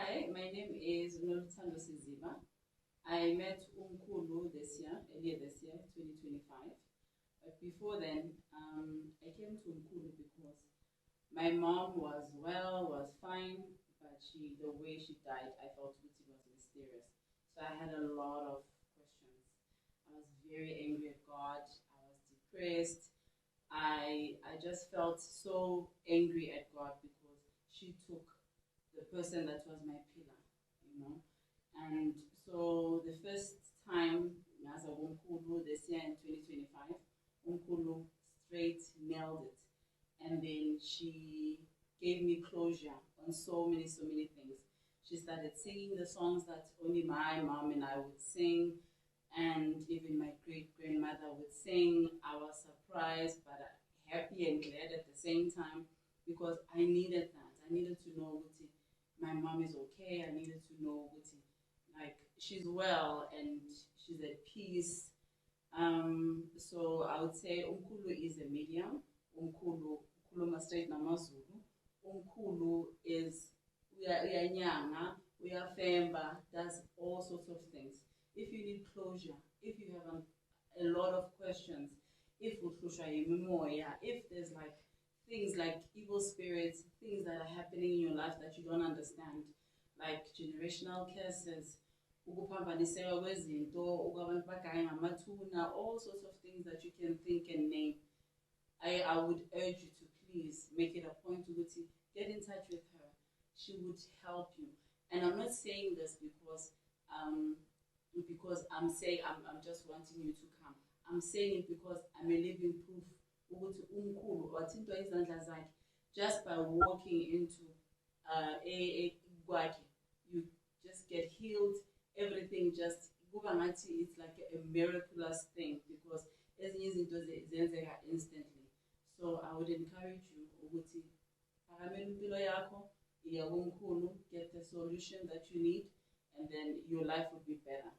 Hi, my name is Noluthando Siziba. I met Umkulu earlier this year, 2025. But before then, I came to Umkulu because my mom was fine, but the way she died, I felt it was mysterious. So I had a lot of questions. I was very angry at God. I was depressed. I just felt so angry at God because she took the person that was my pillar, you know. And so the first time as a Umkulu this year in 2025, Umkulu straight nailed it. And then she gave me closure on so many things. She started singing the songs that only my mom and I would sing, and even my great grandmother would sing. I was surprised, but happy and glad at the same time because I needed that. I needed to know what my mom is okay. I needed to know what like she's well and she's at peace. So I would say Umkulu is a medium. Umkulu ukhuluma straight namaZulu. Umkulu is uyanyanga, uyafemba, does all sorts of things. If you need closure, if you have a lot of questions, if there's like things like evil spirits, things that are happening in your life that you don't understand, like generational curses, ukuphambaniseka kwezinto, ukwabantu bagaya ngamathuna, all sorts of things that you can think and name. I would urge you to please make it a point to get in touch with her. She would help you. And I'm not saying this because I'm saying I'm just wanting you to come. I'm saying it because I'm a living proof. Just by walking into a gwaki, you just get healed. Everything just it's like a miraculous thing because instantly. So I would encourage you get the solution that you need, and then your life would be better.